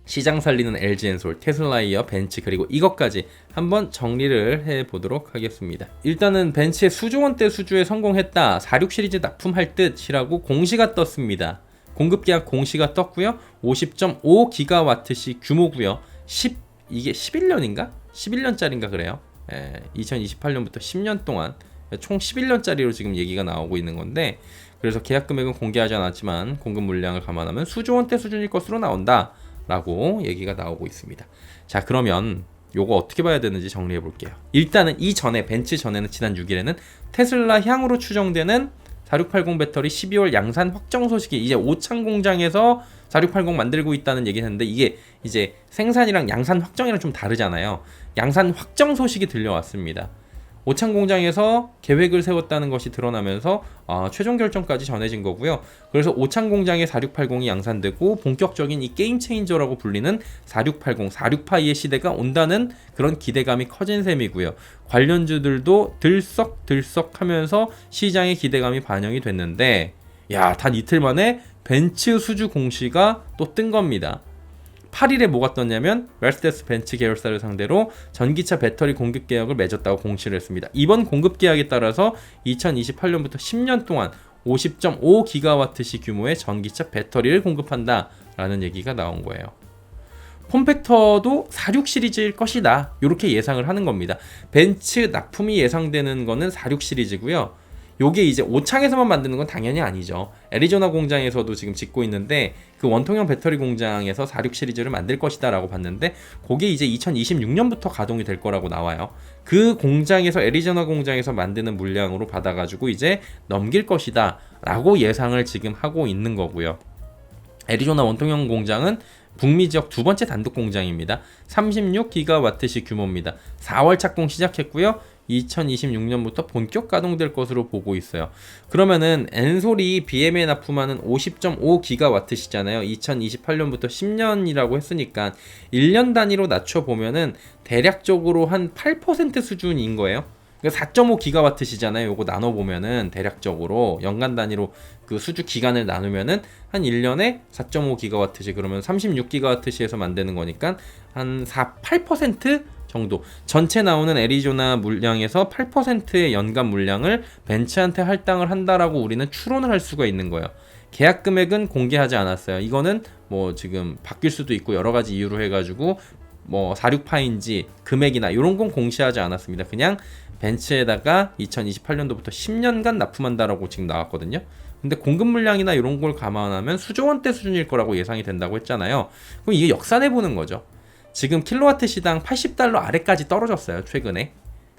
시장 살리는 LG엔솔, 테슬라이어, 벤츠 그리고 이것까지 한번 정리를 해보도록 하겠습니다. 일단은 벤츠의 수조 원대 수주에 성공했다. 46 시리즈 납품할 듯이라고 공시가 떴습니다. 공급 계약 공시가 떴고요. 50.5기가와트시 규모고요. 이게 11년인가? 11년짜리인가 그래요. 2028년부터 10년 동안 총 11년짜리로 지금 얘기가 나오고 있는 건데, 그래서 계약 금액은 공개하지 않았지만 공급 물량을 감안하면 수조 원대 수준일 것으로 나온다 라고 얘기가 나오고 있습니다. 자, 그러면 요거 어떻게 봐야 되는지 정리해 볼게요. 일단은 이전에 벤츠 전에는 지난 6일에는 테슬라 향으로 추정되는 4680 배터리 12월 양산 확정 소식이 이제 오창 공장에서 4680 만들고 있다는 얘기를 했는데, 이게 이제 생산이랑 양산 확정이랑 좀 다르잖아요. 양산 확정 소식이 들려왔습니다. 오창 공장에서 계획을 세웠다는 것이 드러나면서 최종 결정까지 전해진 거고요. 그래서 오창 공장에 4680이 양산되고 본격적인 이 게임 체인저라고 불리는 4680, 46파이의 시대가 온다는 그런 기대감이 커진 셈이고요. 관련주들도 들썩들썩하면서 시장의 기대감이 반영이 됐는데, 단 이틀 만에 벤츠 수주 공시가 또 뜬 겁니다. 8일에 뭐가 떴냐면 메르세데스 벤츠 계열사를 상대로 전기차 배터리 공급 계약을 맺었다고 공시를 했습니다. 이번 공급 계약에 따라서 2028년부터 10년 동안 50.5기가와트시 규모의 전기차 배터리를 공급한다라는 얘기가 나온 거예요. 폼팩터도 46 시리즈일 것이다, 이렇게 예상을 하는 겁니다. 벤츠 납품이 예상되는 거는 46 시리즈고요. 요게 이제 오창에서만 만드는 건 당연히 아니죠. 애리조나 공장에서도 지금 짓고 있는데, 그 원통형 배터리 공장에서 46 시리즈를 만들 것이다 라고 봤는데, 그게 이제 2026년부터 가동이 될 거라고 나와요. 그 공장에서, 애리조나 공장에서 만드는 물량으로 받아가지고 이제 넘길 것이다 라고 예상을 지금 하고 있는 거고요. 애리조나 원통형 공장은 북미 지역 두 번째 단독 공장입니다. 36기가와트시 규모입니다. 4월 착공 시작했고요. 2026년부터 본격 가동될 것으로 보고 있어요. 그러면은 엔솔이 BM에 납품하는 50.5기가와트시잖아요. 2028년부터 10년이라고 했으니까 1년 단위로 낮춰보면은 대략적으로 한 8% 수준인 거예요. 4.5기가와트시잖아요. 요거 나눠보면은 대략적으로 연간 단위로 그 수주 기간을 나누면은 한 1년에 4.5기가와트시, 그러면 36기가와트시에서 만드는 거니까 한 8% 정도, 전체 나오는 애리조나 물량에서 8%의 연간 물량을 벤츠한테 할당을 한다라고 우리는 추론을 할 수가 있는 거예요. 계약 금액은 공개하지 않았어요. 이거는 뭐 지금 바뀔 수도 있고 여러 가지 이유로 해가지고 뭐 46파인지 금액이나 이런 건 공시하지 않았습니다. 그냥 벤츠에다가 2028년도부터 10년간 납품한다라고 지금 나왔거든요. 근데 공급 물량이나 이런 걸 감안하면 수조 원대 수준일 거라고 예상이 된다고 했잖아요. 그럼 이게 역산해 보는 거죠. 지금 킬로와트 시당 80달러 아래까지 떨어졌어요, 최근에.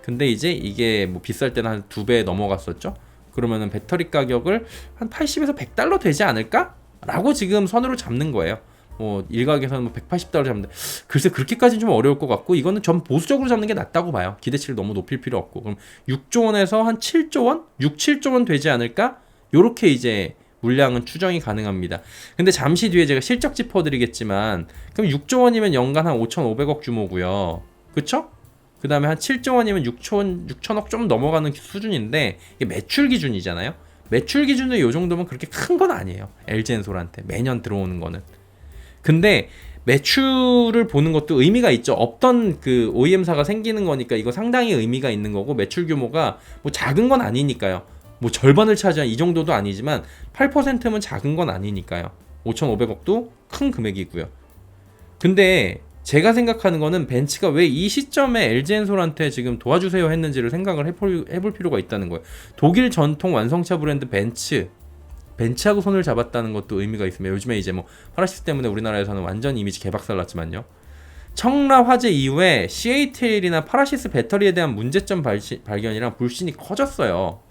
근데 이제 이게 뭐 비쌀 때는 한 2배 넘어갔었죠. 그러면은 배터리 가격을 한 80에서 100달러 되지 않을까? 라고 지금 선으로 잡는 거예요. 뭐 일각에서는 뭐 180달러 잡는데, 글쎄 그렇게까지는 좀 어려울 것 같고, 이거는 좀 보수적으로 잡는 게 낫다고 봐요. 기대치를 너무 높일 필요 없고. 그럼 6조 원에서 한 7조 원? 6, 7조 원 되지 않을까? 요렇게 이제 물량은 추정이 가능합니다. 근데 잠시 뒤에 제가 실적 짚어드리겠지만, 그럼 6조 원이면 연간 한 5,500억 규모고요. 그쵸? 그 다음에 한 7조 원이면 6천억 좀 넘어가는 수준인데, 이게 매출 기준이잖아요. 매출 기준으로 이 정도면 그렇게 큰 건 아니에요. LG엔솔한테 매년 들어오는 거는. 근데 매출을 보는 것도 의미가 있죠. 없던 그 OEM사가 생기는 거니까 이거 상당히 의미가 있는 거고, 매출 규모가 뭐 작은 건 아니니까요. 뭐 절반을 차지한 이 정도도 아니지만 8%면 작은 건 아니니까요. 5,500억도 큰 금액이고요. 근데 제가 생각하는 거는 벤츠가 왜 이 시점에 LG엔솔한테 지금 도와주세요 했는지를 생각을 해볼 필요가 있다는 거예요. 독일 전통 완성차 브랜드 벤츠하고 손을 잡았다는 것도 의미가 있으며, 요즘에 이제 뭐 파라시스 때문에 우리나라에서는 완전 이미지 개박살 났지만요. 청라 화재 이후에 CATL이나 파라시스 배터리에 대한 문제점 발견이랑 불신이 커졌어요.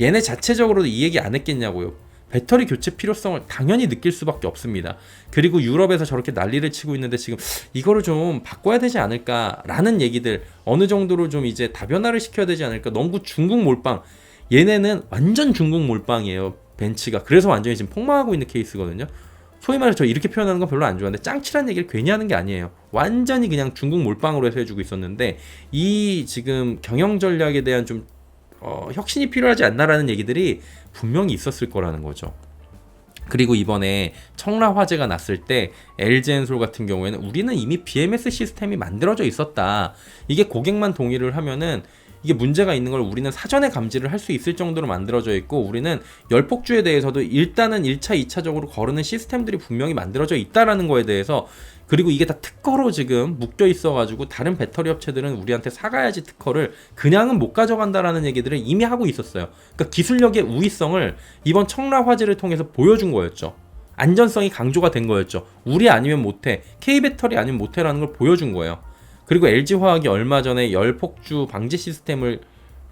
얘네 자체적으로도 이 얘기 안 했겠냐고요. 배터리 교체 필요성을 당연히 느낄 수밖에 없습니다. 그리고 유럽에서 저렇게 난리를 치고 있는데 지금 이거를 좀 바꿔야 되지 않을까라는 얘기들, 어느 정도로 좀 이제 다변화를 시켜야 되지 않을까. 너무 중국 몰빵. 얘네는 완전 중국 몰빵이에요, 벤츠가. 그래서 완전히 지금 폭망하고 있는 케이스거든요. 소위 말해서 저 이렇게 표현하는 건 별로 안 좋아하는데, 짱칠한 얘기를 괜히 하는 게 아니에요. 완전히 그냥 중국 몰빵으로 해서 해주고 있었는데, 이 지금 경영 전략에 대한 좀 혁신이 필요하지 않나라는 얘기들이 분명히 있었을 거라는 거죠. 그리고 이번에 청라 화재가 났을 때 LG엔솔 같은 경우에는 우리는 이미 BMS 시스템이 만들어져 있었다. 이게 고객만 동의를 하면은 이게 문제가 있는 걸 우리는 사전에 감지를 할 수 있을 정도로 만들어져 있고, 우리는 열폭주에 대해서도 일단은 1차, 2차적으로 거르는 시스템들이 분명히 만들어져 있다라는 거에 대해서, 그리고 이게 다 특허로 지금 묶여 있어가지고 다른 배터리 업체들은 우리한테 사가야지 특허를 그냥은 못 가져간다라는 얘기들을 이미 하고 있었어요. 그러니까 기술력의 우위성을 이번 청라 화재를 통해서 보여준 거였죠. 안전성이 강조가 된 거였죠. 우리 아니면 못해, K배터리 아니면 못해라는 걸 보여준 거예요. 그리고 LG화학이 얼마 전에 열폭주 방지 시스템을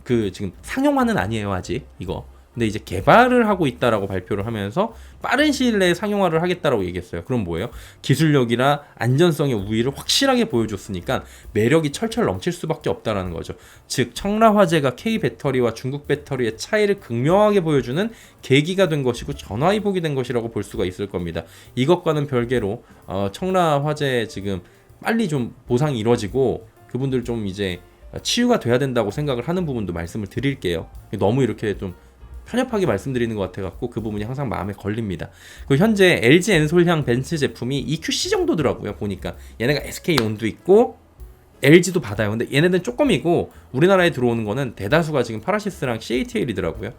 지금 상용화는 아니에요 아직 이거. 근데 이제 개발을 하고 있다라고 발표를 하면서 빠른 시일 내에 상용화를 하겠다라고 얘기했어요. 그럼 뭐예요? 기술력이나 안전성의 우위를 확실하게 보여줬으니까 매력이 철철 넘칠 수밖에 없다라는 거죠. 즉 청라 화재가 K 배터리와 중국 배터리의 차이를 극명하게 보여주는 계기가 된 것이고 전화위복이 된 것이라고 볼 수가 있을 겁니다. 이것과는 별개로 청라 화재 지금 빨리 좀 보상이 이루어지고 그분들 좀 이제 치유가 돼야 된다고 생각을 하는 부분도 말씀을 드릴게요. 너무 이렇게 좀 편협하게 말씀드리는 것 같아갖고 그 부분이 항상 마음에 걸립니다. 그리고 현재 LG 엔솔향 벤츠 제품이 EQC 정도더라고요. 보니까 얘네가 SK온도 있고 LG도 받아요. 근데 얘네들은 조금이고 우리나라에 들어오는 거는 대다수가 지금 파라시스랑 CATL이더라고요.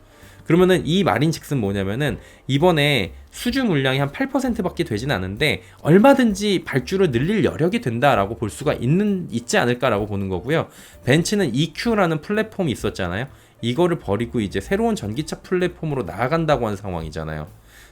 그러면은 이 말인즉슨 뭐냐면은 이번에 수주 물량이 한 8%밖에 되진 않은데 얼마든지 발주를 늘릴 여력이 된다라고 볼 수가 있지 않을까라고 보는 거고요. 벤츠는 EQ라는 플랫폼이 있었잖아요. 이거를 버리고 이제 새로운 전기차 플랫폼으로 나아간다고 하는 상황이잖아요.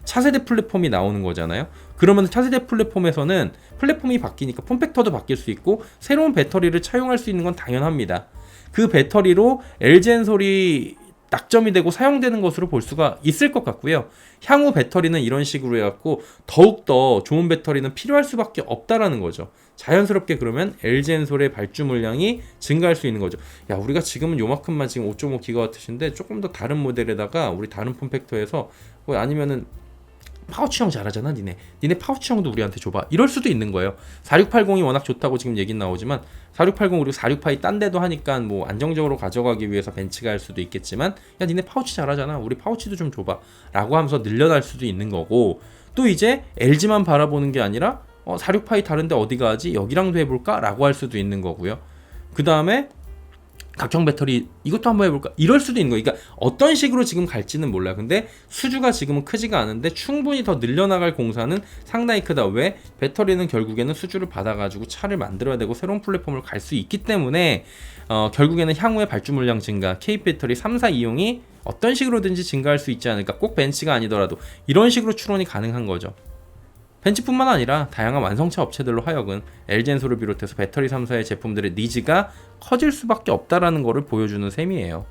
차세대 플랫폼이 나오는 거잖아요. 그러면 차세대 플랫폼에서는 플랫폼이 바뀌니까 폼팩터도 바뀔 수 있고 새로운 배터리를 차용할 수 있는 건 당연합니다. 그 배터리로 LG엔솔이 낙점이 되고 사용되는 것으로 볼 수가 있을 것 같고요. 향후 배터리는 이런 식으로 해갖고 더욱더 좋은 배터리는 필요할 수밖에 없다라는 거죠. 자연스럽게 그러면 LG엔솔의 발주 물량이 증가할 수 있는 거죠. 야, 우리가 지금은 요만큼만 지금 5.5GW인데 조금 더 다른 모델에다가 우리 다른 폼팩터에서 아니면은 파우치형 잘하잖아 니네 파우치형도 우리한테 줘봐 이럴 수도 있는 거예요. 4680이 워낙 좋다고 지금 얘기는 나오지만 4680 그리고 46파이 딴 데도 하니까 뭐 안정적으로 가져가기 위해서 벤츠가 할 수도 있겠지만 야 니네 파우치 잘하잖아 우리 파우치도 좀 줘봐 라고 하면서 늘려날 수도 있는 거고, 또 이제 LG만 바라보는 게 아니라 46파이 다른데 어디 가지 여기랑도 해볼까 라고 할 수도 있는 거고요. 그 다음에 각형 배터리 이것도 한번 해볼까 이럴 수도 있는 거예요. 그러니까 어떤 식으로 지금 갈지는 몰라요. 근데 수주가 지금은 크지가 않은데 충분히 더 늘려나갈 공사는 상당히 크다. 왜? 배터리는 결국에는 수주를 받아가지고 차를 만들어야 되고 새로운 플랫폼을 갈 수 있기 때문에 결국에는 향후에 발주 물량 증가, K 배터리 3, 4 이용이 어떤 식으로든지 증가할 수 있지 않을까. 꼭 벤츠가 아니더라도 이런 식으로 추론이 가능한 거죠. 벤츠뿐만 아니라 다양한 완성차 업체들로 하여금 LG엔솔을 비롯해서 배터리 3사의 제품들의 니즈가 커질 수밖에 없다라는 것을 보여주는 셈이에요.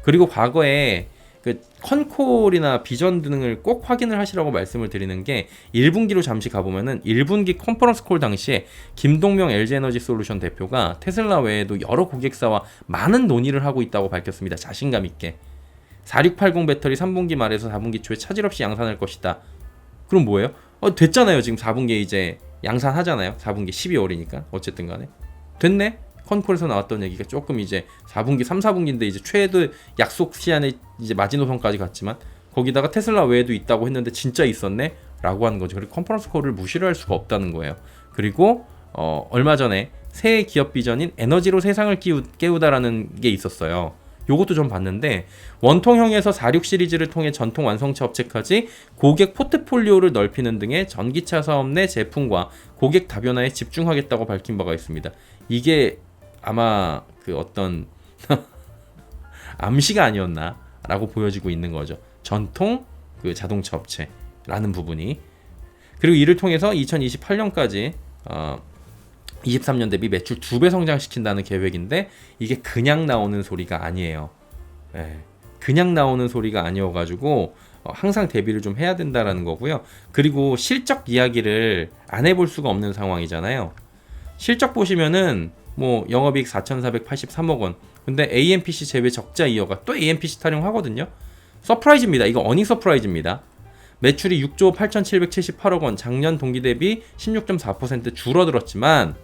그리고 과거에 그 컨콜이나 비전 등을 꼭 확인을 하시라고 말씀을 드리는 게 1분기로 잠시 가보면은 1분기 컨퍼런스 콜 당시에 김동명 LG에너지솔루션 대표가 테슬라 외에도 여러 고객사와 많은 논의를 하고 있다고 밝혔습니다. 자신감 있게 4680 배터리 3분기 말에서 4분기 초에 차질 없이 양산할 것이다. 그럼 뭐예요? 됐잖아요. 지금 4분기에 이제 양산하잖아요. 4분기 12월이니까 어쨌든 간에 됐네. 컨콜에서 나왔던 얘기가 조금 이제 4분기 3, 4분기인데 이제 최대 약속 시한에 이제 마지노선까지 갔지만 거기다가 테슬라 외에도 있다고 했는데 진짜 있었네 라고 하는 거죠. 그리고 컨퍼런스 콜을 무시를 할 수가 없다는 거예요. 그리고 얼마 전에 새 기업 비전인 에너지로 세상을 깨우다라는 게 있었어요. 요것도 좀 봤는데 원통형에서 46 시리즈를 통해 전통 완성차 업체까지 고객 포트폴리오를 넓히는 등의 전기차 사업 내 제품과 고객 다변화에 집중하겠다고 밝힌 바가 있습니다. 이게 아마 그 어떤 암시가 아니었나라고 보여지고 있는 거죠. 전통 그 자동차 업체라는 부분이. 그리고 이를 통해서 2028년까지 23년 대비 매출 2배 성장시킨다는 계획인데 이게 그냥 나오는 소리가 아니에요. 그냥 나오는 소리가 아니어가지고 항상 대비를 좀 해야 된다라는 거고요. 그리고 실적 이야기를 안 해볼 수가 없는 상황이잖아요. 실적 보시면은 뭐 영업이익 4,483억 원. 근데 AMPC 제외 적자 이어가 또 AMPC 타령하거든요. 서프라이즈입니다. 이거 어닝 서프라이즈입니다. 매출이 6조 8,778억 원, 작년 동기 대비 16.4% 줄어들었지만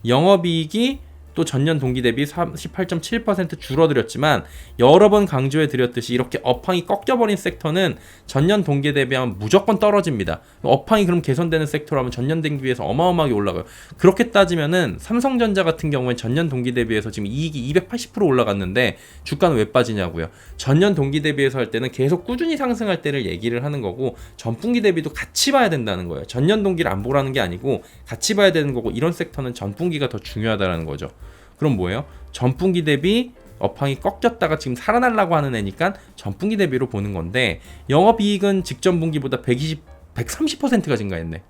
영업이익이 또 전년 동기 대비 38.7% 줄어들었지만 여러 번 강조해 드렸듯이 이렇게 업황이 꺾여버린 섹터는 전년 동기 대비하면 무조건 떨어집니다. 업황이 그럼 개선되는 섹터라면 전년 동기 비해서 어마어마하게 올라가요. 그렇게 따지면은 삼성전자 같은 경우엔 전년 동기 대비해서 지금 이익이 280% 올라갔는데 주가는 왜 빠지냐고요. 전년 동기 대비해서 할 때는 계속 꾸준히 상승할 때를 얘기를 하는 거고 전분기 대비도 같이 봐야 된다는 거예요. 전년 동기를 안 보라는 게 아니고 같이 봐야 되는 거고 이런 섹터는 전분기가 더 중요하다는 거죠. 그럼 뭐예요? 전분기 대비 업황이 꺾였다가 지금 살아나려고 하는 애니까 전분기 대비로 보는 건데 영업이익은 직전분기보다 130%가 증가했네.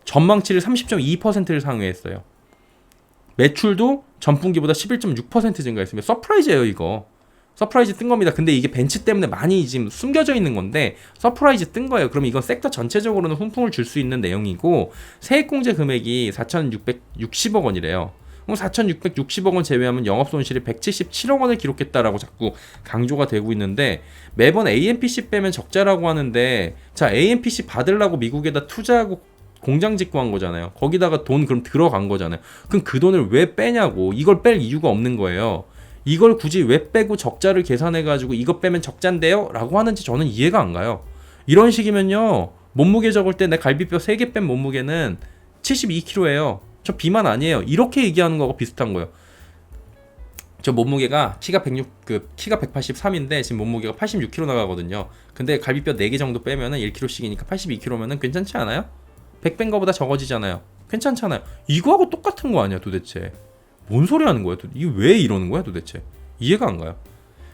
전망치를 30.2%를 상회했어요. 매출도 전분기보다 11.6% 증가했습니다. 서프라이즈예요 이거. 서프라이즈 뜬 겁니다. 근데 이게 벤치 때문에 많이 지금 숨겨져 있는 건데 서프라이즈 뜬 거예요. 그럼 이건 섹터 전체적으로는 훈풍을 줄 수 있는 내용이고 세액공제 금액이 4,660억 원이래요. 그럼 4,660억 원 제외하면 영업손실이 177억 원을 기록했다라고 자꾸 강조가 되고 있는데 매번 AMPC 빼면 적자라고 하는데 자 AMPC 받으려고 미국에다 투자하고 공장 짓고 한 거잖아요. 거기다가 돈 그럼 들어간 거잖아요. 그럼 그 돈을 왜 빼냐고. 이걸 뺄 이유가 없는 거예요. 이걸 굳이 왜 빼고 적자를 계산해가지고 이거 빼면 적자인데요? 라고 하는지 저는 이해가 안 가요. 이런 식이면요. 몸무게 적을 때 내 갈비뼈 3개 뺀 몸무게는 72kg예요. 저 비만 아니에요. 이렇게 얘기하는 거하고 비슷한 거예요. 저 몸무게가 키가 183인데 지금 몸무게가 86kg 나가거든요. 근데 갈비뼈 4개 정도 빼면은 1kg씩이니까 82kg면은 괜찮지 않아요? 100 뺀 거보다 적어지잖아요. 괜찮잖아요. 이거하고 똑같은 거 아니야 도대체. 뭔 소리 하는 거야? 이게 왜 이러는 거야 도대체? 이해가 안 가요.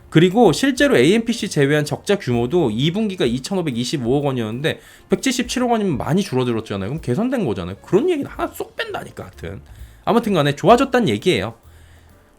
그리고 실제로 AMPC 제외한 적자 규모도 2분기가 2,525억 원이었는데 177억 원이면 많이 줄어들었잖아요. 그럼 개선된 거잖아요. 그런 얘기는 하나 쏙 뺀다니까 하여튼. 아무튼 간에 좋아졌다는 얘기예요.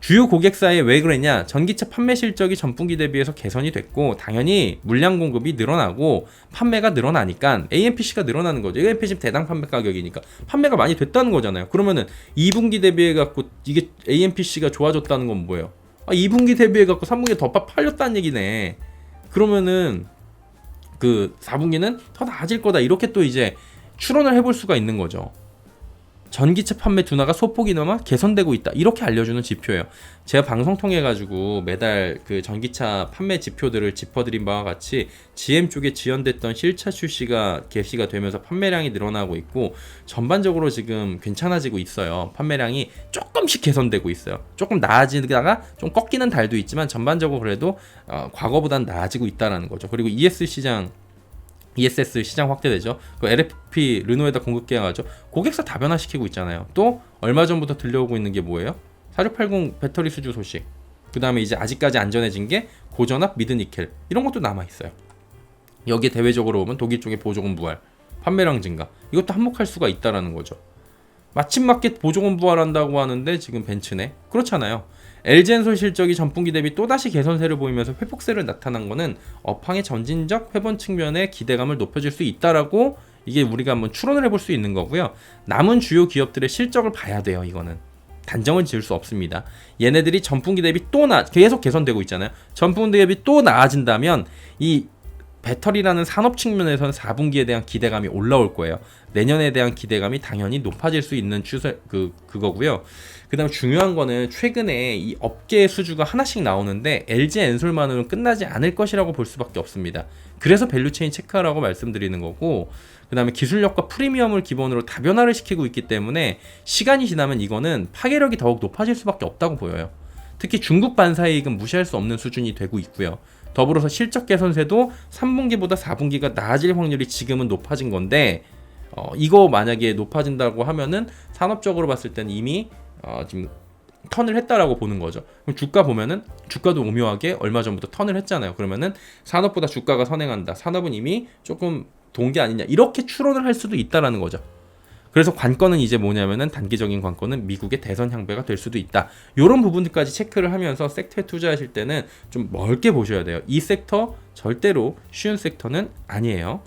주요 고객사에 왜 그랬냐? 전기차 판매 실적이 전분기 대비해서 개선이 됐고 당연히 물량 공급이 늘어나고 판매가 늘어나니까 AMPC가 늘어나는 거죠. AMPC 대당 판매 가격이니까 판매가 많이 됐다는 거잖아요. 그러면은 2분기 대비해 갖고 이게 AMPC가 좋아졌다는 건 뭐예요? 2분기 대비해 갖고 3분기에 더 팔렸다는 얘기네. 그러면은 그 4분기는 더 나아질 거다. 이렇게 또 이제 추론을 해볼 수가 있는 거죠. 전기차 판매 둔화가 소폭이나마 개선되고 있다. 이렇게 알려주는 지표예요. 제가 방송 통해 가지고 매달 그 전기차 판매 지표들을 짚어드린 바와 같이 GM 쪽에 지연됐던 실차 출시가 개시가 되면서 판매량이 늘어나고 있고 전반적으로 지금 괜찮아지고 있어요. 판매량이 조금씩 개선되고 있어요. 조금 나아지다가 좀 꺾이는 달도 있지만 전반적으로 그래도 과거보단 나아지고 있다라는 거죠. 그리고 ESS 시장 확대되죠. 그 LFP 르노에다 공급 계약하죠. 고객사 다변화시키고 있잖아요. 또 얼마 전부터 들려오고 있는 게 뭐예요? 4680 배터리 수주 소식. 그 다음에 이제 아직까지 안전해진 게 고전압 미드니켈 이런 것도 남아있어요. 여기에 대외적으로 보면 독일 쪽의 보조금 부활, 판매량 증가 이것도 한몫할 수가 있다라는 거죠. 마침 맞게 보조금 부활한다고 하는데 지금 벤츠네. 그렇잖아요. LG엔솔 실적이 전분기 대비 또다시 개선세를 보이면서 회복세를 나타난 거는 업황의 점진적 회복 측면의 기대감을 높여줄 수 있다라고 이게 우리가 한번 추론을 해볼 수 있는 거고요. 남은 주요 기업들의 실적을 봐야 돼요. 이거는 단정을 지을 수 없습니다. 얘네들이 전분기 대비 계속 개선되고 있잖아요. 전분기 대비 또 나아진다면 이 배터리라는 산업 측면에서는 4분기에 대한 기대감이 올라올 거예요. 내년에 대한 기대감이 당연히 높아질 수 있는 추세 그거고요. 그다음 중요한 거는 최근에 이 업계의 수주가 하나씩 나오는데 LG 엔솔만으로는 끝나지 않을 것이라고 볼 수밖에 없습니다. 그래서 밸류체인 체크하라고 말씀드리는 거고 그다음에 기술력과 프리미엄을 기본으로 다변화를 시키고 있기 때문에 시간이 지나면 이거는 파괴력이 더욱 높아질 수밖에 없다고 보여요. 특히 중국 반사이익은 무시할 수 없는 수준이 되고 있고요. 더불어서 실적 개선세도 3분기보다 4분기가 나아질 확률이 지금은 높아진 건데 이거 만약에 높아진다고 하면은 산업적으로 봤을 때는 이미 지금 턴을 했다라고 보는 거죠. 그럼 주가 보면은 주가도 오묘하게 얼마 전부터 턴을 했잖아요. 그러면은 산업보다 주가가 선행한다. 산업은 이미 조금 돈 게 아니냐. 이렇게 추론을 할 수도 있다라는 거죠. 그래서 관건은 이제 뭐냐면은 단기적인 관건은 미국의 대선 향배가 될 수도 있다. 이런 부분들까지 체크를 하면서 섹터에 투자하실 때는 좀 넓게 보셔야 돼요. 이 섹터 절대로 쉬운 섹터는 아니에요.